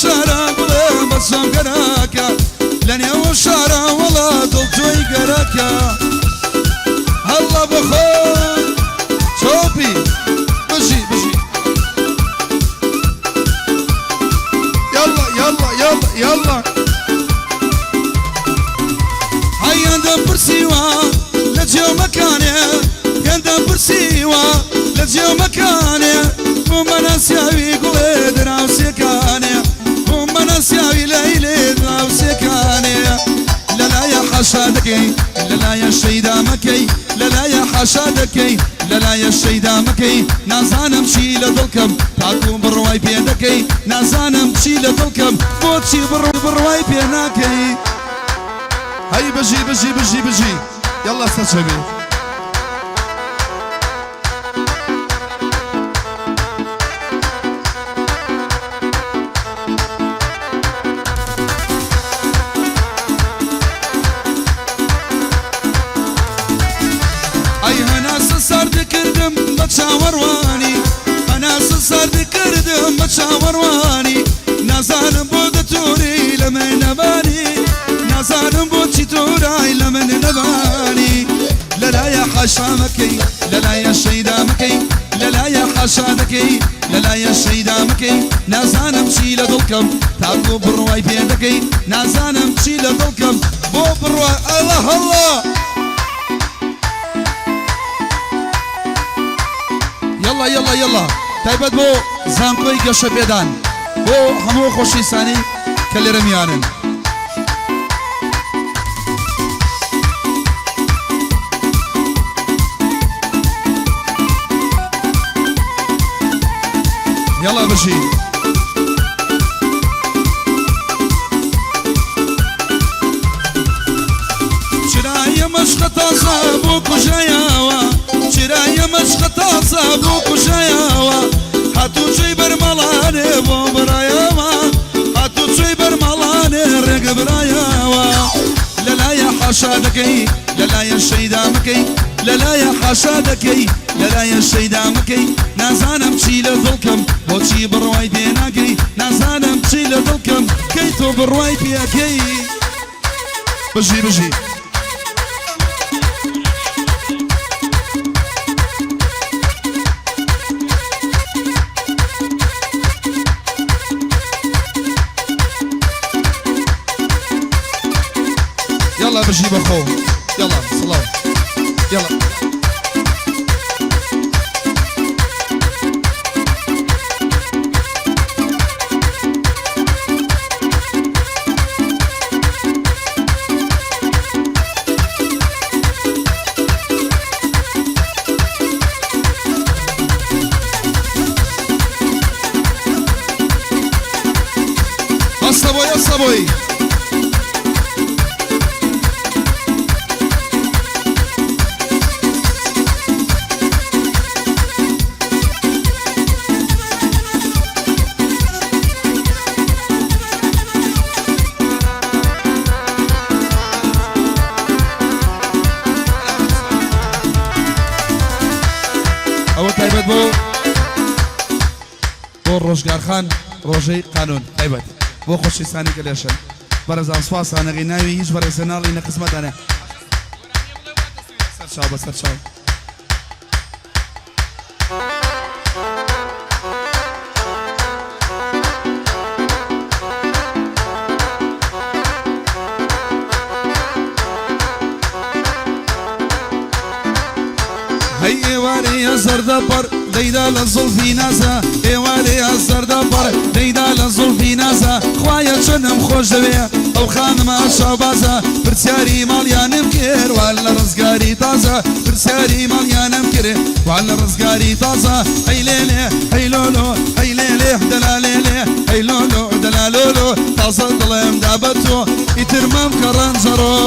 وشارع بلا بسام قراكا لاني وشارع والله ضلتوي قراكا هلا بخون شوبي بجي يلا يلا يلا يلا هيا ندبر سوا لجيو مكاني ندبر سوا لجيو مكاني وما نسياوي قليد راوسيكاني وما نسياوي ليلي راوسيكاني لا يا حشادكي لا يا الشيدا مكي لا يا حشادكي لا يا الشيدا مكي نازانم شي لدلكم تاكو برواي بيدكي نازانم شي لدلكم بوتشي برواي بيناكي هاي بجي يلا استشهبي بتشاورواني أنا صرت كردم بتشاورواني نازانم بود توري لمن نباني نازانم بود توري لمن نباني لا يا حشامكي لا يا شيدامكي لا يا حشادكي لا يا شيدامكي نازانم شي لدلكم تاكو برواي بيدكي نازانم شي لدلكم بو برواي الله الله يلا تایبەت بۆ زانکۆی گەشە پێدان بۆ هەموو خۆشویستانی کە لێرە میانن یەڵا بژی چرایە مەشقە تازە بۆ کوژایەوە چرایە مەشقە تازە بۆ کوژایەوە هاتووچۆی بەرمەڵانێ بۆ برایەوە هاتووچۆی بەرمەڵانێ ڕێگە برایەوە لەلایە حاشا دەکەی لەلایە شەیدا مەکەی لەلایە حاشا دەکەی لەلایە شەیدا مەکەی نازانم چی لە دڵکەم بۆچی بڕوای پێ ناکەی نازانم چی لە دڵکەم کەی تۆ بڕوای پێکەی بژی يلا بجي بخو يلا صلاة يلا الصبوي ئەوە تایبەت بۆ ڕۆژگارخان ڕۆژەی قانون تایبەت بۆ خۆشویستانی گەلێشن بەرەزان سواسانەغی ناوی هیچ بەڕێزە ناڵی نەقسمەدانێ سەرچاو بە سەرچاو هەی ئێوارەی زەردەبەر دەیدا لە زوڵفی نازە ئێوارەی زەردەبەر دەیدا لە زوڵفی نازە خوایە چەندم خۆش دەوێ ئەو خانمە شەوبازە پرسیاری ماڵیانم کرد وان لە ڕزگاری تازە پرسیاری ماڵیانم کرد وان لە ڕزگاری تازە ئەی لێلێ ئەی لۆلۆ ئەی لێلێ دەلا لێلێ ئەی لۆلۆ دەلا لۆلۆ تازە دڵێم دا بە تۆ ئیتر مەم کە ڕەنجەڕۆ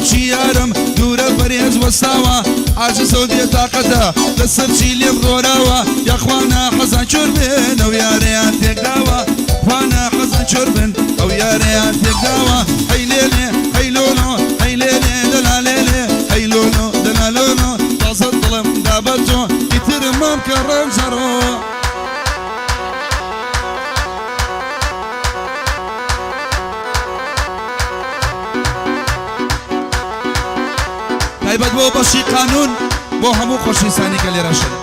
چیارم دوورە بەرێز وەستاوە عاجز ودي طاقته للسرشي اللي بغوراوا يا اخوانا حزن شربن او يا ريان تقداوا اخوانا حزن شربن او يا ريان تقداوا هي ليلي هي لولو هي ليلي دلاليلي هي لولو دلالولو طاز الظلم دابتو كتير ما مكرم جرو تایبەت بۆ بەشی قانون بۆ هەموو خۆشویستانی کە لێرە شن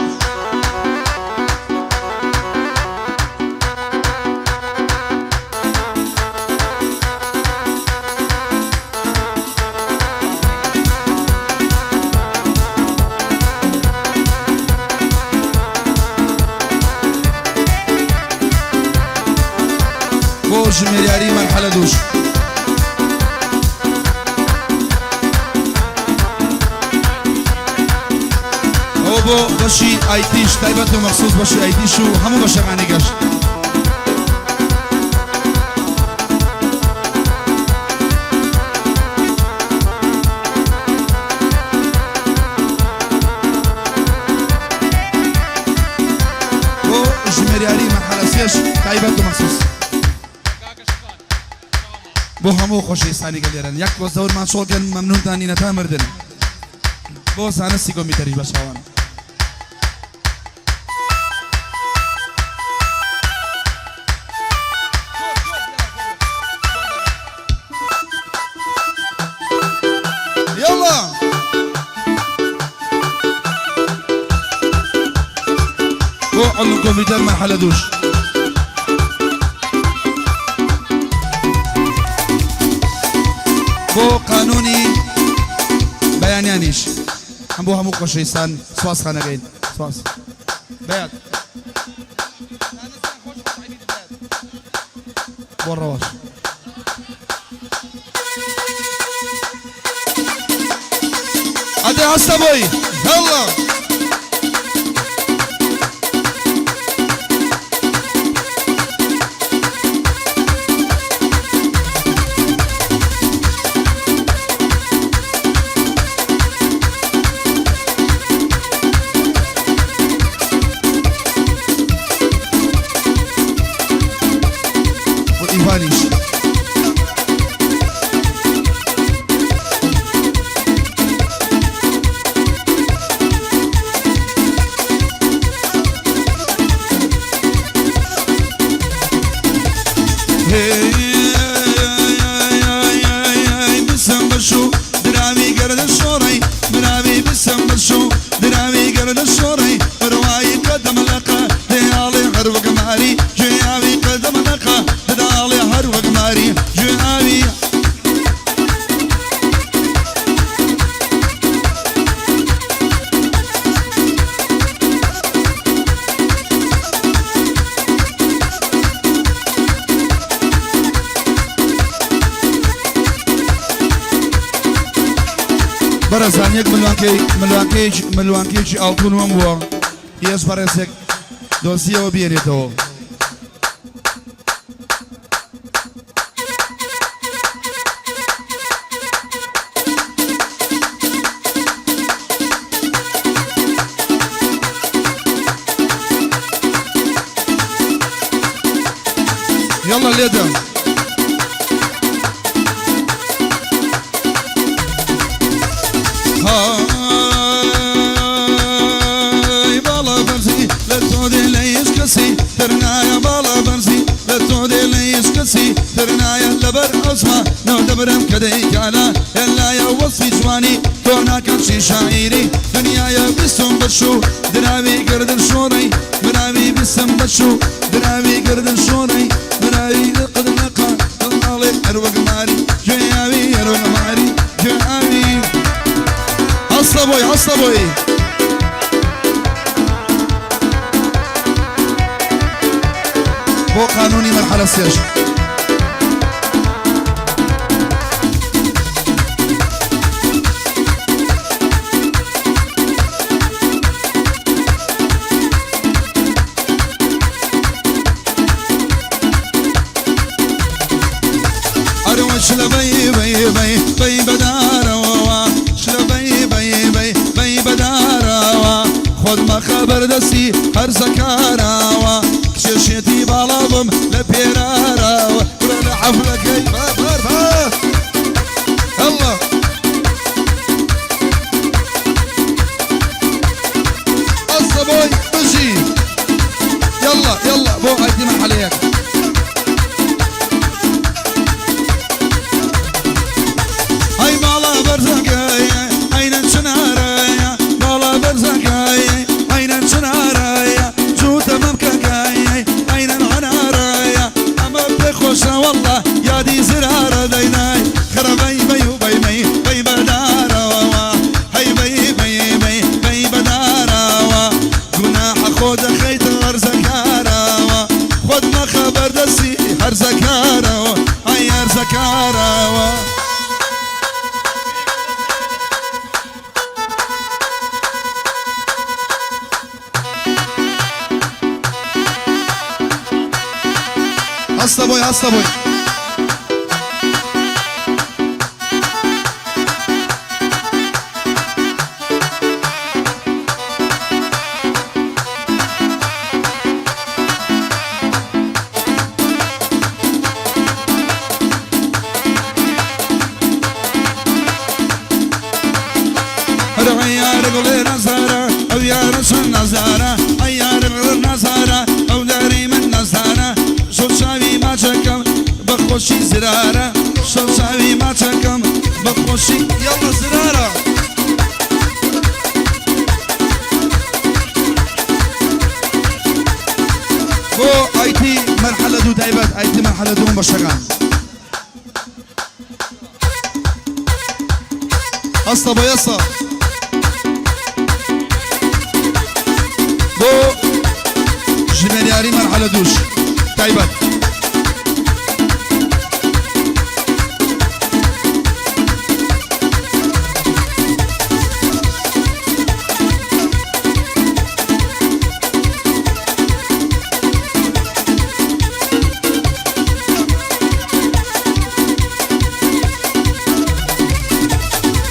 بۆ ژمێریاری مەرحەلە دووش بۆ بەشی ئایتیش تایبەت و مەخسووس بەشی ئایتیش و هەموو بەشەکانی گەشت بۆ ژمێریاری مەرحەلە سێش تایبەت و مەخسووس بۆ هەموو خۆشەویستانی کە لێرەن یەک بۆ زەورمان شۆڵکەن مەمنونتانی نەتا مردن بۆ زانستی کۆمپیوتەریش بەشاوان علم كمبيوتر مرحلة دوش بو قانوني بيانيانيش هم بو همو قشيستان سواس خانقين سواس بيات بو الرواش عدي هستا بوي يلا برزان يك ملوانكي ألتون ومبوا يس برسك دوسيه وبينيتو يلا ليدا هاي بالا برزي لا تودي ليش كسي ترنايا بالا برزي لا تودي ليش كسي ترنايا لبر أسمع نو دبرم كدي كالا يلا يا وصفي جواني كونا كرشي شاعري دنيا يا بسم بشو دراوي قرد شوري دراوي بسم بشو دراوي قرد شوري دراوي قد نقا الله أروق ماري جاوي أروق ماري جاوي عصبوي عصبوي هو قانوني مرحلة سياش شلا بي بي بي بي بدار ووا شلا بي بي بي بي بردسي هرزكاراوا كششتي بالابم لبيراراوا ولا حفلة كيف فرفا الله الصبوي بجي يلا يلا بو هيدي من عليك هاي بالا برزقاي عين شنارايا بالا برزقاي عين شنارايا جو تمام كاي عين العنارايا اما بخوشة والله يا دي زرارة ديناي خربي بي وبي مي بي بدارا هاي بي بي بي بي بدارا جناح خود خيط هرزكارا خود ما خبر دسي هرزكارا هاي هرزكارا هستا بوي هستا بوي أو يا رسول نزارة أيار النزارة أو داري من نزارة شو شاوي ما تكم بخوشي زرارة شو شاوي ما تكم بخوشي يلا زرارة بو ايتي مرحلة دو دايبات ايتي مرحلة دو مبشران أصلا بو يصا بو جمالياري مرحلة دوش تايبات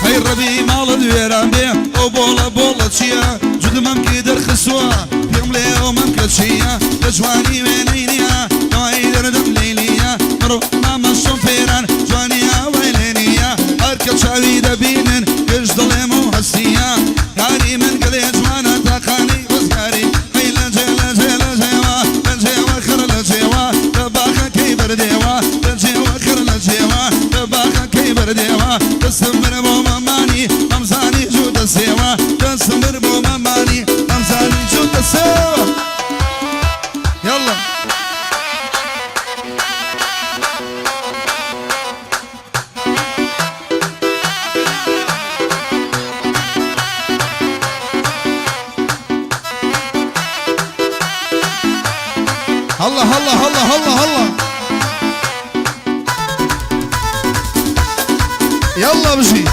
هاي الربي مال دويران بيه او بولا بولا تشيا جد ممكن درخسوا يوم ليوم ممكن تشيا جواني وينينيا نوعي دردم ليليا مرو ماما شوفيران جوانيا ويلينيا هركب شاوي دبينن كش ظلمو هسيا هاري من قلي جوانا تاقاني وزياري هاي لجي لجيوا لجيوا خر لجيوا تباخا كيبر ديوا لجيوا خر لجيوا تباخا كيبر ديوا تسمر بو ماماني امزاني جود السيوا تسمر بو ماماني امزاني جود السيوا يلا هلا هلا هلا هلا هلا يلا بجي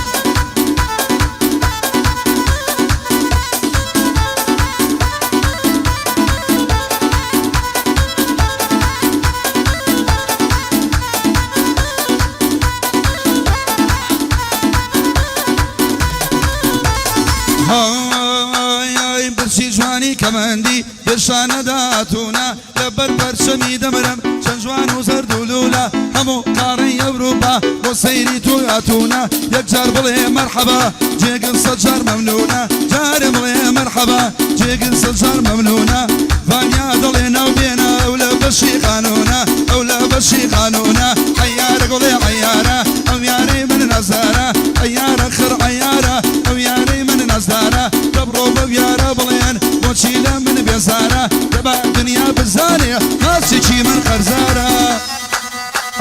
هاي برشي جواني كماندي برشان داتونا لبر برشمي دمرم شنجوان وزرد ولولا همو قاري اوروبا وسيري توياتونا يكجار بلي مرحبا جيقل سجار ممنونة جار بلي مرحبا جيقل سجار ممنونة فانيا دلينا وبينا اولا بشي قانونا اولا بشي قانونا عيارة قولي عيارة او ياري من نزارة عيارة خر عيارة او ياري من نزارة دبرو بيارة بلين وشيلة من بيزارة تبع الدنيا بالزانية ناسي شي من خرزارة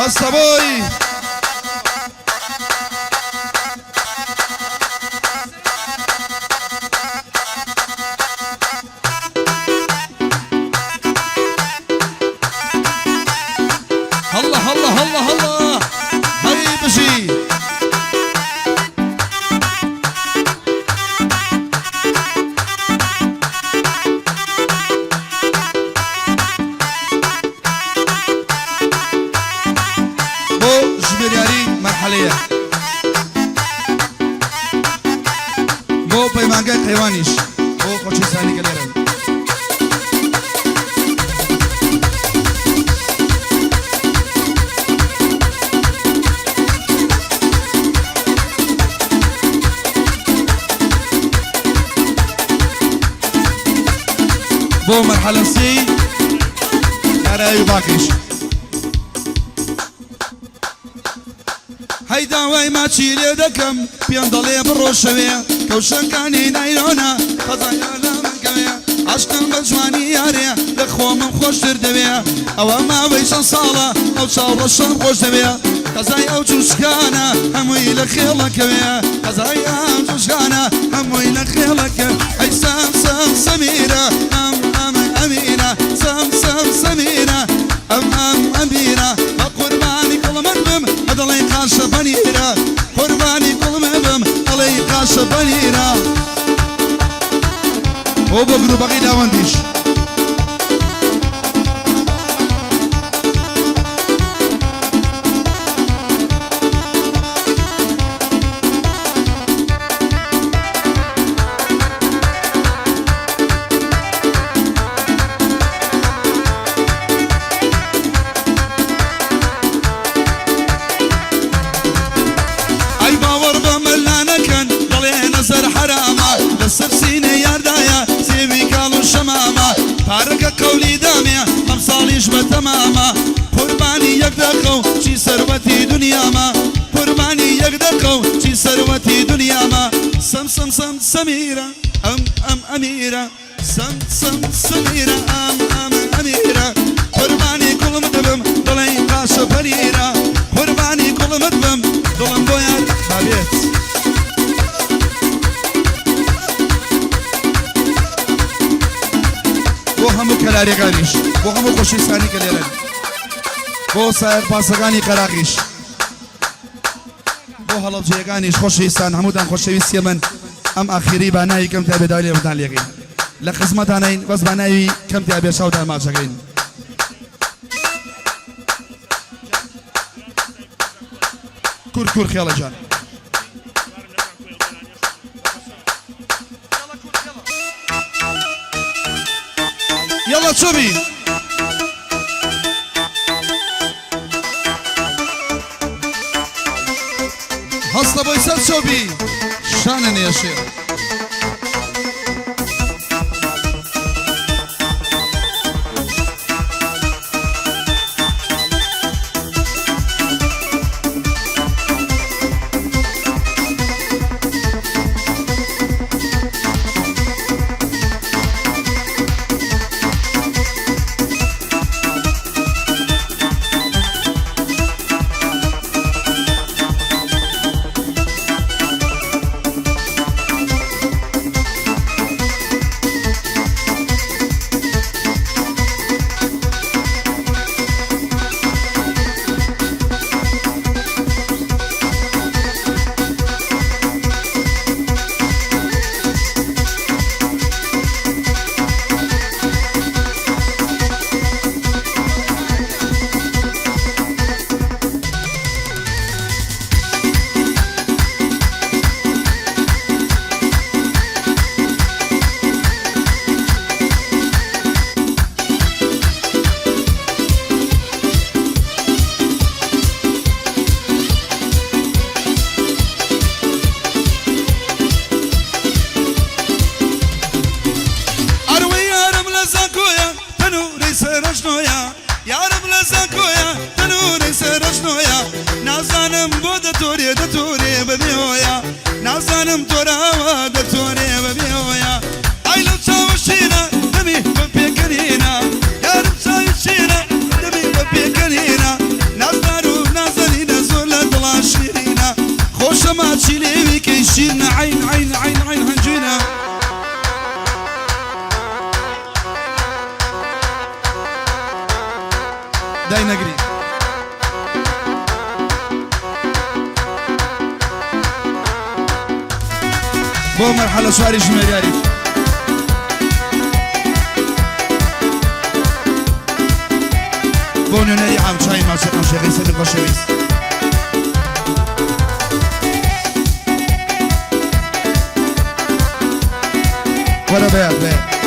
الصبوي هلا هلا هلا هلا هاي بجي بو جبرياري مرحلية بو بيمانجا قيوانيش بو خوشي ساني قليرن بو مرحلة سي أراي باقيش هيدا وي ما تشيلي دكم بيندلي بالروشوية كوشكاني نايلونا خزايانا من كوية عشقا بجواني ياريا لخو من خوش تردبيا او ما بيشان صالة او شاور الشام خوش دبيا خزاي او جوشكانا هموي لخيلة كوية خزاي او جوشكانا هموي لخيلة كوية اي سام سام سميرة أميرة سام سام سميرة أميرة قرباني كل من بم أدلي قاش بنيرة قرباني كل من بم أدلي قاش بنيرة هو بقرو بقي داونديش حركة قولي دامية أمصاليش بتماما قرباني يقدقو شي ثروتي دنيا ما قرباني يقدقو شي ثروتي دنيا ما سم سم سم سميرة أميرة سم سم سميرة أميرة قرباني كل مدبم ضلي قاش بريرة قرباني كل مدبم ضلم بويا بابيت بو همو کلاریگانیش بو همو خوشیستانی کلیرن بو سایر پاسگانی قراقیش بو هلبجیگانیش خوشیستان همودان خوشویستی من ام آخری بانایی کم تابه دالی مدان لیگین لخدمت آنین بس بانایی کم تابه شاودان ما شگین کور خیال جان يلا تشوبي هستا بويسات تشوبي شانن يا شيخ دتوري ببيويا نازانم تورا دتوري ببيويا ايلو تشاوشينا دمي ببيكرينا يا رب تشاوشينا دمي ببيكرينا نازارو نازلينا زولا دلاشيرينا خوش ما تشيلي بكيشينا عين عين عين عين هنجينا داي نقري بو مرحلة شواري شميرياري بو نوني عام شاي ما شكم شغيس هدف وشويس ورا بيات بيات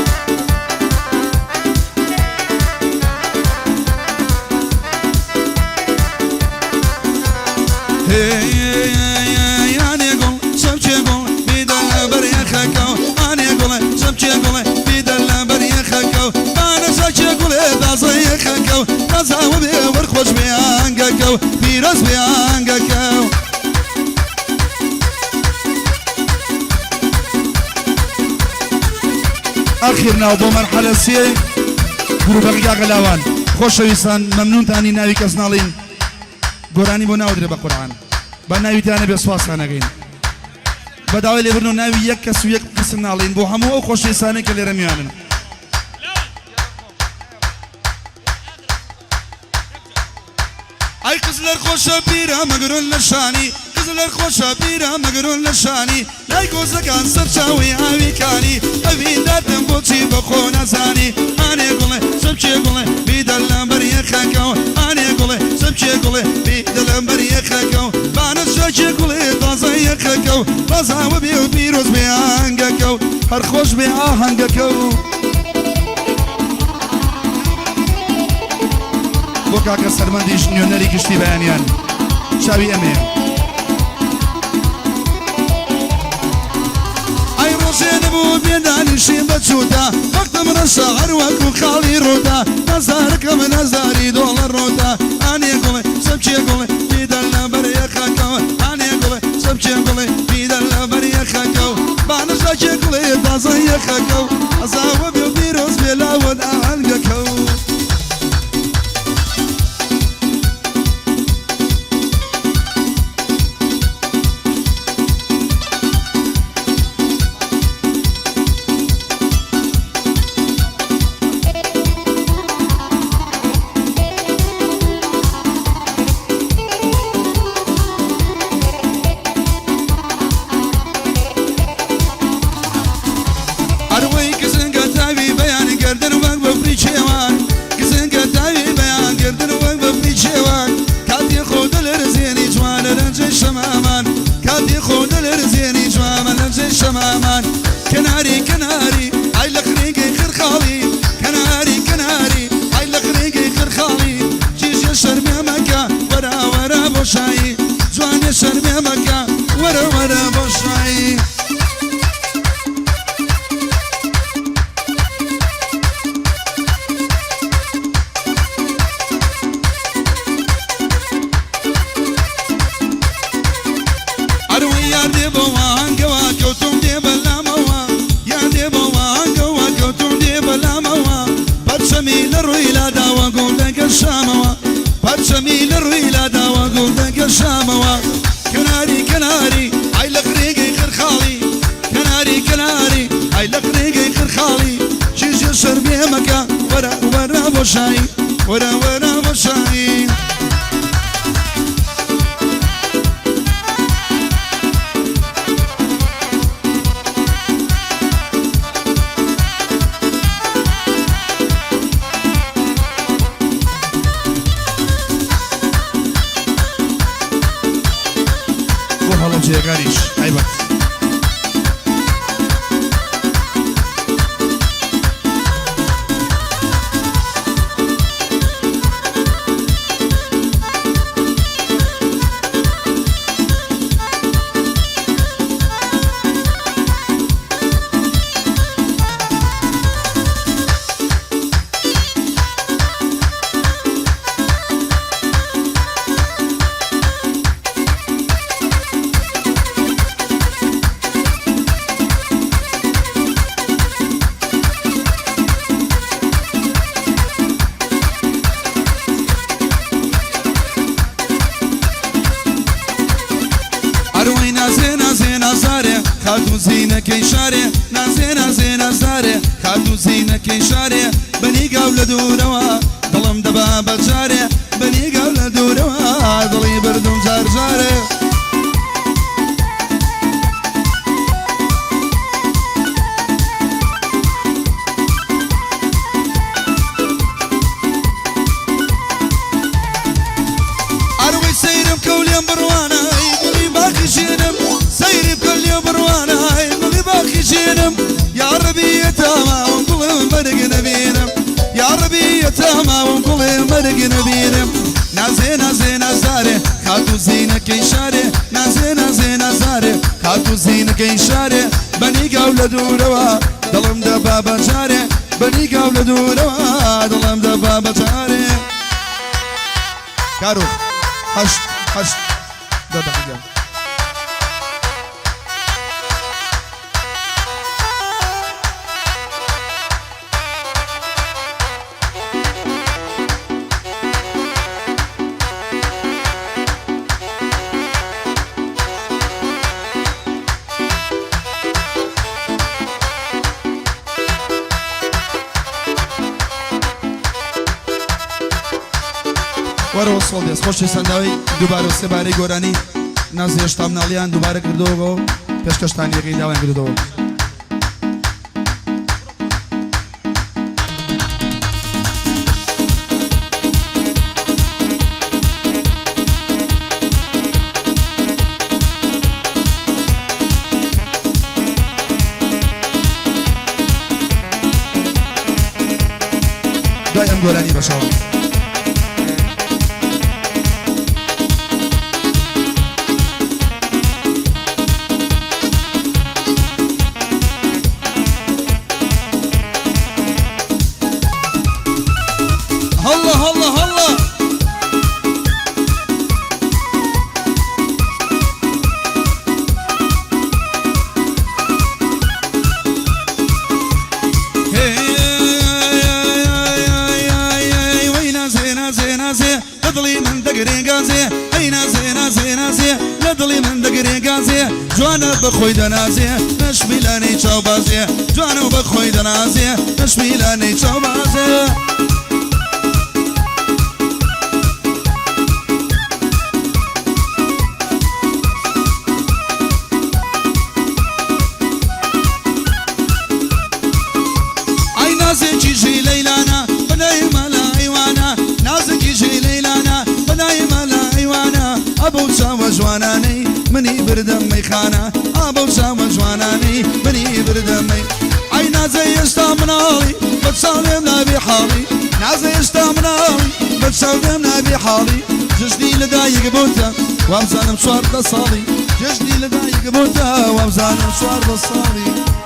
أنا أقول شبكي أقول بيد الله بريخك رزا وبي ورخوش بيانقكو بيروز بيانقكو آخرنا وبو مرحلة سي گروپ بقیه غلاوان خوشویستان ممنون تانی ناوی کس نالین گورانی بو ناو دره با قرآن با ناوی تانه بی سواس خانگین با داوی لیبرنو ناوی یک کس و یک قسم نالین بو همو او خوشویستانه که لیرمیانن ای قزلر خوشا بیرا مگرون لشانی قزلر خوشا بیرا مگرون لشانی لای گوزگان سرچاوی آوی کانی اوین دردم بوچی بخو نزانی آنی گله سبچی گله بیدلم بری خاکو آنی گله سبچی گله بیدلم بری خاکو بانش جاکی گله تازه خاکو تازه و بیو بیروز بیانگکو هر خوش بی آهنگکو بۆ کاکە سەرمەندیش نوێنەری گشتی بەیانیان چاوی ئەمێ ئەی ڕۆژێ نەبوو بێدانیشی بەچوودا وەختم ڕەشە هەر وەکو خاڵی ڕوودا نەزارەکەم نەزاری دۆڵە ڕۆدا ئانێ گوڵێ سەبچێ گوڵێ بیدەن لە بەریە خاکەوە ئانێ گوڵێ سەبچێ گوڵێ بیدەن لە بەریە خاکەو بانەشەکێ گوڵێ تازەیە خاکەو ئەزاوە بێ بیرۆز بێ لاوەد ئاهەنگەکەو شمامان كناري كناري هاي لخريقي خير خالي كناري كناري هاي لخريقي خير خالي جيش شرمي مكة ورا ورا بوشاي جواني شرمي مكة ورا ورا بوشاي أروي يا دي بوان قوا كوتم دي بلا موا يا دي بوان قوا كوتم دي بلا موا برشمي لروي لا داوا قولك الشاموا برشمي لروي لا داوا قولك الشاموا كناري كناري هاي لخريقي خير خالي كناري كناري هاي لخريقي خير خالي جيجي شربي مكة ورا ورا بوشاي ورا ورا بوشاي هلا جيغاريش عيبك خاتو زينك يشاري نازينا زينا زاري خاتو زينك يشاري بني قول دوروا ظلم دبا بجاري بني قول دوروا ظلي بردم جار جاري أروي سيرم كوليم بروانا يقولي باقي جينم سيري بكل يوم بروانا يقولي باقي جينم يا ربي يتامى ونقول مرق نبينم يا ربي يتامى ونقول مرق نبينم نازينا زينا زاري خاتو زينك يشاري نازينا زينا زاري خاتو زينك يشاري بني قول دوروا ظلم دبا بجاري بني قول دوروا ظلم دبا بجاري كارو حشت حشت ده دقيقة وەرە وەسڵ دێست خۆشی سەنداوی دووبارە و سێبارەی گۆرانی نازی هێشتا مناڵیان دووبارە کردەوە پێشکەشتانیەکەی داوایان کردەوە دوای ئەم گۆرانی بەشەوە هلا هلا هلا وين زينة زينة زي لضلي من دقري قازي أين زينة زينة زي لضلي من دقري قازي جوانا بخوي دنازي نشميلاني شوبازي جوانا بخوي دنازي نشميلاني شوبازي نازك يجي ليلانا بناي ملا ايوانا نازك يجي ليلانا بناي ملا ايوانا ابو سوا جواناني مني بردم ميخانا ابو سوا جواناني مني بردم مي اي نازي يستامنالي بتسالمنا بحالي نازي يستامنالي بتسالمنا بحالي جشني لدايق بوتا وامزان مشوار لصالي جشني لدايق بوتا وامزان مشوار لصالي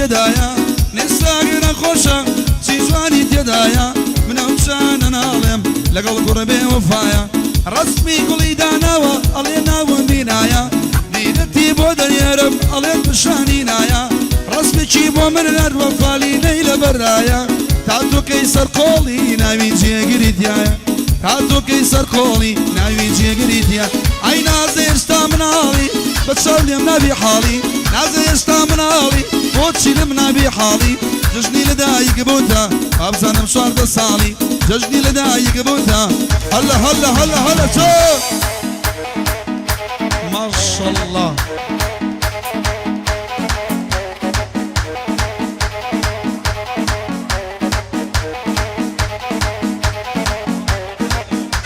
تيدايا نستاقنا خوشا سيجواني تيدايا من أوشان نالم لقل قربي وفايا رسمي قولي داناوا علينا ومبينايا دينتي بودن يرب عليك بشانينايا رسمي تشيبو من الأرض وفالي نيل برايا تاتو كيسر قولي ناوي جيغريتيا تاتو كيسر قولي ناوي جيغريتيا اي نازي استامنالي بتسولي منابي حالي نازي استامنالي بوتشي لمنابي حالي ججني لدايق بوتا ابزان مشوار دسالي ججني لدايق بوتا هلا هلا هلا هلا شوف ما شاء الله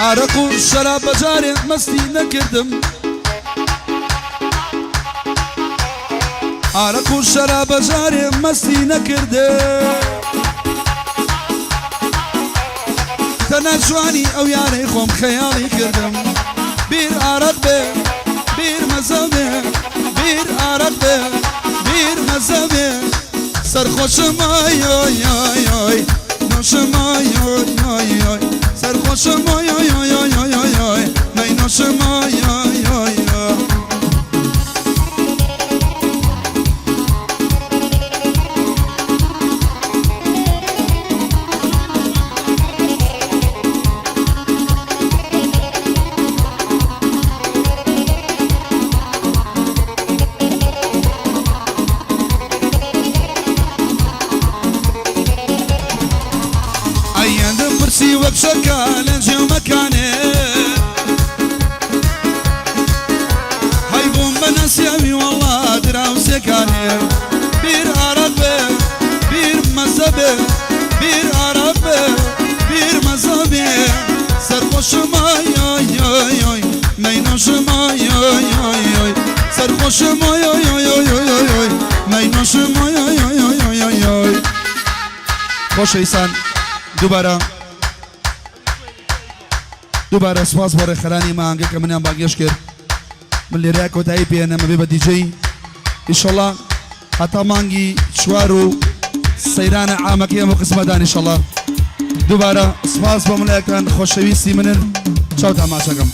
عرق والشراب جاري مستي نكردم عرق والشراب جاري مستي نكردم تنجواني او ياري خوم خيالي كردم بير عرق بير بير مزابي بير عرق بير بير مزابي سرخوش ماي يوي يوي يوي نوش ماي يوي يوي يوي سرخوش ماي يوي يوي يوي يوي ماي نوش ماي يوي يوي يوي برسي وبشكا لنجي ومكاني هايبون بناسيامي والله دراو سكاني بير عرب بير مزبي بير عرب بير مزبي سرخوش ماي يوي يوي يوي مينوش ماي يوي يوي يوي سرخوش ماي يوي يوي يوي يوي مينوش ماي يوي يوي يوي يوي خوش إيسان دوباره دووبارە سپاس بۆ ڕێکخەرانی مانگە کە منیان باگەش کرد من لێرە کۆتایی پێێنەمە بێ بە دیجەی ئینشەڵڵا هەتا مانگی چوار و سەیرانە عامەکەی ئەمە قسمەدان ئینشەڵڵا دووبارە سپاس بۆ ملایەکان خۆشەویستی منن چاو تاماشەکەم